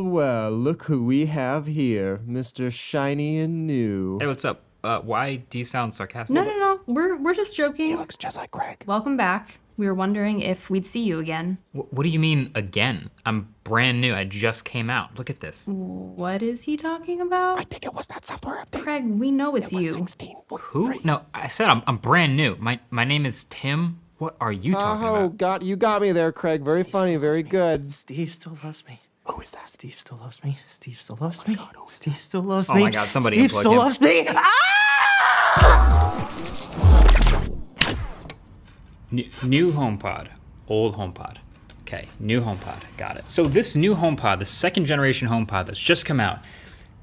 Well, look who we have here, Mr. Shiny and New. Hey, what's up? Why do you sound sarcastic? No. We're just joking. He looks just like Craig. Welcome back. We were wondering if we'd see you again. What do you mean, again? I'm brand new. I just came out. Look at this. What is he talking about? I think it was that software update. Craig, we know it's you. 16. Who? No, I said I'm brand new. My name is Tim. What are you talking about? You got me there, Craig. Very funny, very good. Steve still loves me. Who is that? Steve still loves me. Steve still loves me. God, Steve still loves Oh me. my God, somebody Steve unplug still him. loves me. New HomePod, old HomePod. Okay, new HomePod, got it. So this new HomePod, the second generation HomePod that's just come out,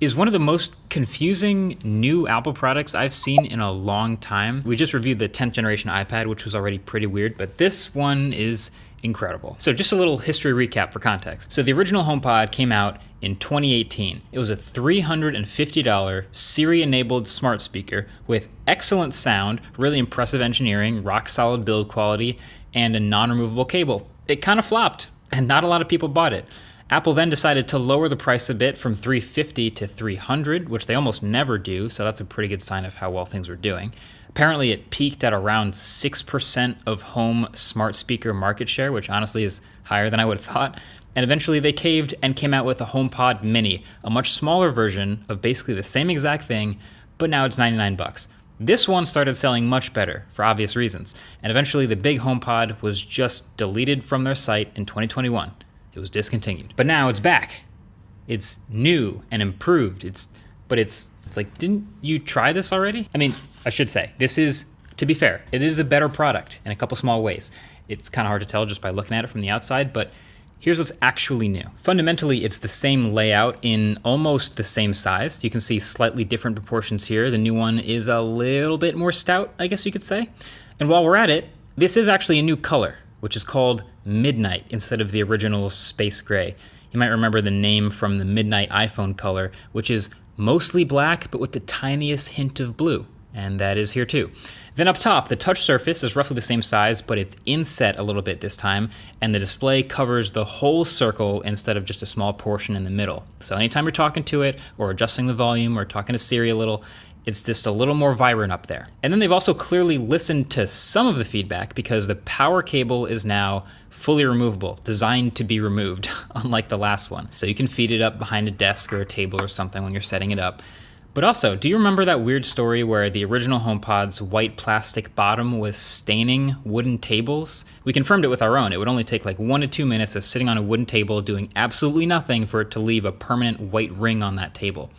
is one of the most confusing new Apple products I've seen in a long time. We just reviewed the 10th generation iPad, which was already pretty weird, but this one is incredible. So just a little history recap for context. So the original HomePod came out in 2018. It was a $350 Siri-enabled smart speaker with excellent sound, really impressive engineering, rock-solid build quality, and a non-removable cable. It kind of flopped, and not a lot of people bought it. Apple then decided to lower the price a bit from $350 to $300, which they almost never do, so that's a pretty good sign of how well things were doing. Apparently it peaked at around 6% of home smart speaker market share, which honestly is higher than I would have thought. And eventually they caved and came out with a HomePod Mini, a much smaller version of basically the same exact thing, but now it's $99. This one started selling much better for obvious reasons, and eventually the big HomePod was just deleted from their site in 2021. It was discontinued. But now it's back. It's new and improved. It's like, didn't you try this already? I mean, I should say, this is, to be fair, it is a better product in a couple small ways. It's kind of hard to tell just by looking at it from the outside, but here's what's actually new. Fundamentally, it's the same layout in almost the same size. You can see slightly different proportions here. The new one is a little bit more stout, I guess you could say. And while we're at it, this is actually a new color, which is called Midnight instead of the original Space Gray. You might remember the name from the Midnight iPhone color, which is mostly black, but with the tiniest hint of blue. And that is here too. Then up top, the touch surface is roughly the same size, but it's inset a little bit this time, and the display covers the whole circle instead of just a small portion in the middle. So anytime you're talking to it, or adjusting the volume, or talking to Siri a little, it's just a little more vibrant up there. And then they've also clearly listened to some of the feedback because the power cable is now fully removable, designed to be removed, unlike the last one. So you can feed it up behind a desk or a table or something when you're setting it up. But also, do you remember that weird story where the original HomePod's white plastic bottom was staining wooden tables? We confirmed it with our own. It would only take like 1 to 2 minutes of sitting on a wooden table doing absolutely nothing for it to leave a permanent white ring on that table.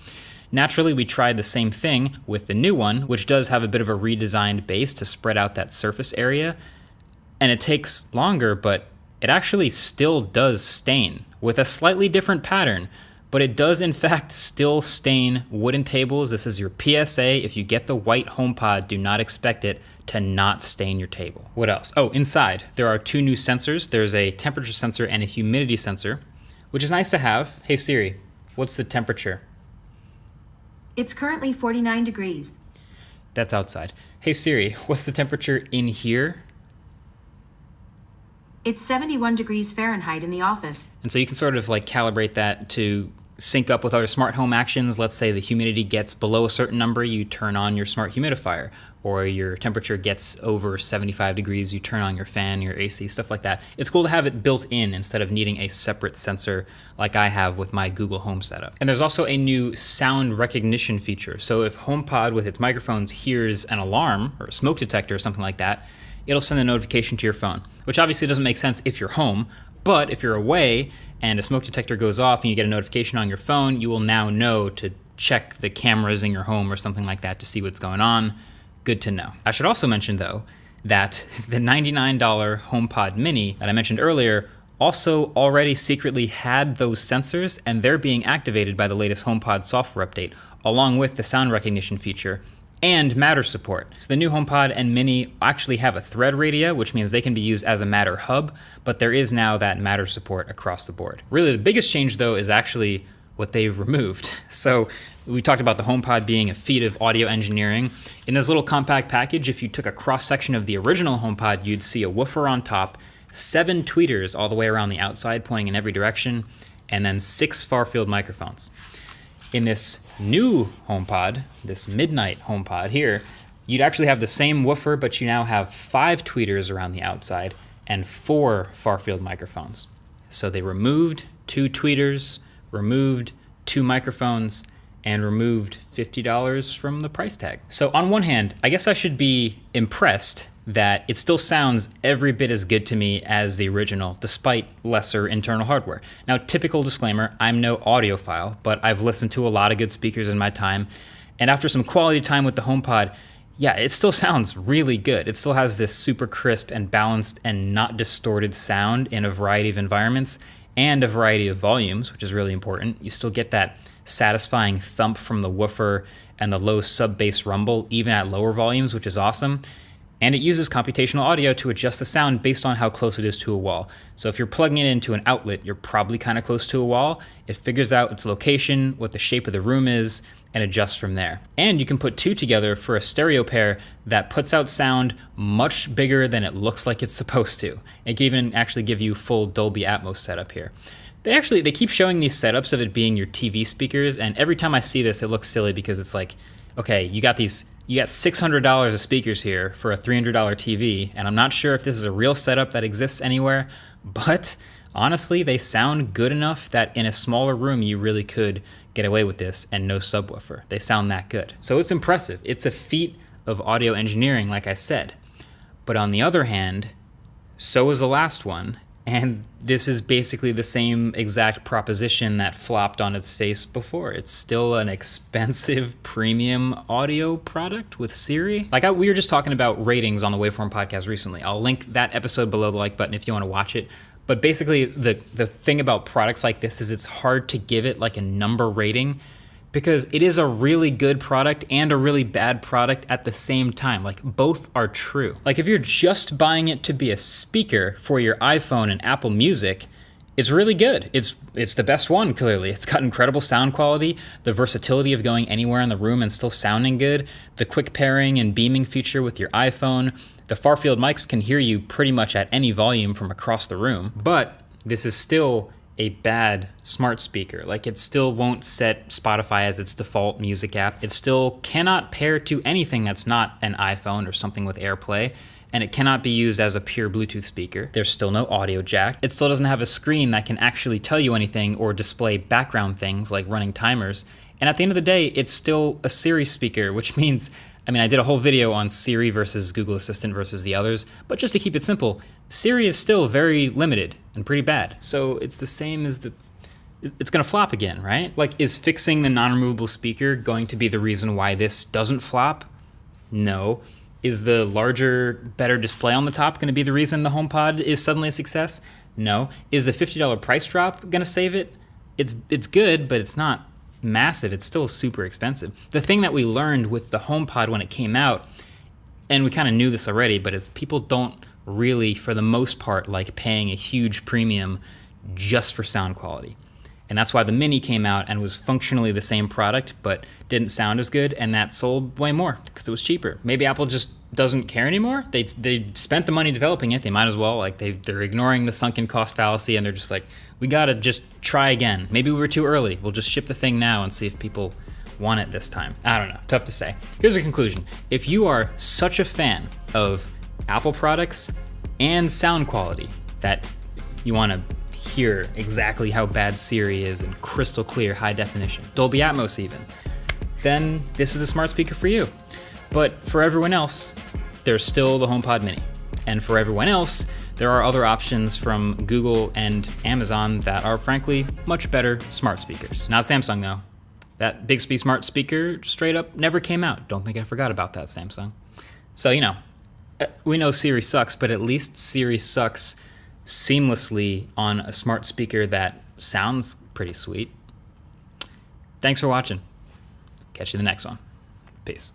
Naturally, we tried the same thing with the new one, which does have a bit of a redesigned base to spread out that surface area. And it takes longer, but it actually still does stain with a slightly different pattern. But it does in fact still stain wooden tables. This is your PSA. If you get the white HomePod, do not expect it to not stain your table. What else? Oh, inside, there are 2 new sensors. There's a temperature sensor and a humidity sensor, which is nice to have. Hey Siri, what's the temperature? It's currently 49 degrees. That's outside. Hey Siri, what's the temperature in here? It's 71 degrees Fahrenheit in the office. And so you can sort of like calibrate that to sync up with other smart home actions. Let's say the humidity gets below a certain number, you turn on your smart humidifier, or your temperature gets over 75 degrees, you turn on your fan, your AC, stuff like that. It's cool to have it built in instead of needing a separate sensor like I have with my Google Home setup. And there's also a new sound recognition feature. So if HomePod with its microphones hears an alarm or a smoke detector or something like that, it'll send a notification to your phone, which obviously doesn't make sense if you're home, but if you're away and a smoke detector goes off and you get a notification on your phone, you will now know to check the cameras in your home or something like that to see what's going on. Good to know. I should also mention though, that the $99 HomePod Mini that I mentioned earlier also already secretly had those sensors, and they're being activated by the latest HomePod software update, along with the sound recognition feature. and Matter support. So the new HomePod and Mini actually have a Thread radio, which means they can be used as a Matter hub, but there is now that Matter support across the board. Really, the biggest change though is actually what they've removed. So we talked about the HomePod being a feat of audio engineering. In this little compact package, if you took a cross-section of the original HomePod, you'd see a woofer on top, 7 tweeters all the way around the outside pointing in every direction, and then 6 far-field microphones. In this new HomePod, this Midnight HomePod here, you'd actually have the same woofer, but you now have 5 tweeters around the outside and 4 far-field microphones. So they removed 2 tweeters, removed 2 microphones, and removed $50 from the price tag. So on one hand, I guess I should be impressed that it still sounds every bit as good to me as the original, despite lesser internal hardware. Now, typical disclaimer, I'm no audiophile, but I've listened to a lot of good speakers in my time, and after some quality time with the HomePod, yeah, it still sounds really good. It still has this super crisp and balanced and not distorted sound in a variety of environments and a variety of volumes, which is really important. You still get that satisfying thump from the woofer and the low sub-bass rumble, even at lower volumes, which is awesome. And it uses computational audio to adjust the sound based on how close it is to a wall. So if you're plugging it into an outlet, you're probably kind of close to a wall. It figures out its location, what the shape of the room is, and adjusts from there. And you can put 2 together for a stereo pair that puts out sound much bigger than it looks like it's supposed to. It can even actually give you full Dolby Atmos setup here. They keep showing these setups of it being your TV speakers, and every time I see this, it looks silly because it's like, okay, you got $600 of speakers here for a $300 TV, and I'm not sure if this is a real setup that exists anywhere, but honestly, they sound good enough that in a smaller room, you really could get away with this and no subwoofer. They sound that good. So it's impressive. It's a feat of audio engineering, like I said. But on the other hand, so is the last one, and this is basically the same exact proposition that flopped on its face before. It's still an expensive premium audio product with Siri. We were just talking about ratings on the Waveform podcast recently. I'll link that episode below the like button if you want to watch it. But basically, the thing about products like this is it's hard to give it like a number rating because it is a really good product and a really bad product at the same time. Like, both are true. Like, if you're just buying it to be a speaker for your iPhone and Apple Music, it's really good. It's the best one, clearly. It's got incredible sound quality, the versatility of going anywhere in the room and still sounding good, the quick pairing and beaming feature with your iPhone. The far-field mics can hear you pretty much at any volume from across the room, but this is still a bad smart speaker. Like, it still won't set Spotify as its default music app. It still cannot pair to anything that's not an iPhone or something with AirPlay, and it cannot be used as a pure Bluetooth speaker. There's still no audio jack. It still doesn't have a screen that can actually tell you anything or display background things like running timers. And at the end of the day, it's still a Siri speaker, which means, I did a whole video on Siri versus Google Assistant versus the others, but just to keep it simple, Siri is still very limited and pretty bad. So it's the same as it's gonna flop again, right? Like, is fixing the non-removable speaker going to be the reason why this doesn't flop? No. Is the larger, better display on the top gonna be the reason the HomePod is suddenly a success? No. Is the $50 price drop gonna save it? It's good, but it's not massive. It's still super expensive. The thing that we learned with the HomePod when it came out, and we kind of knew this already, but is people don't really, for the most part, like paying a huge premium just for sound quality. And that's why the Mini came out and was functionally the same product, but didn't sound as good, and that sold way more because it was cheaper. Maybe Apple just doesn't care anymore. They spent the money developing it. They might as well. Like, they're ignoring the sunken cost fallacy, and they're just like, we gotta just try again. Maybe we were too early. We'll just ship the thing now and see if people want it this time. I don't know. Tough to say. Here's a conclusion. If you are such a fan of Apple products and sound quality that you want to hear exactly how bad Siri is in crystal clear high definition, Dolby Atmos even, then this is a smart speaker for you. But for everyone else, there's still the HomePod Mini. And for everyone else, there are other options from Google and Amazon that are frankly much better smart speakers. Not Samsung though. That Bixby smart speaker straight up never came out. Don't think I forgot about that, Samsung. So, we know Siri sucks, but at least Siri sucks seamlessly on a smart speaker that sounds pretty sweet. Thanks for watching. Catch you in the next one. Peace.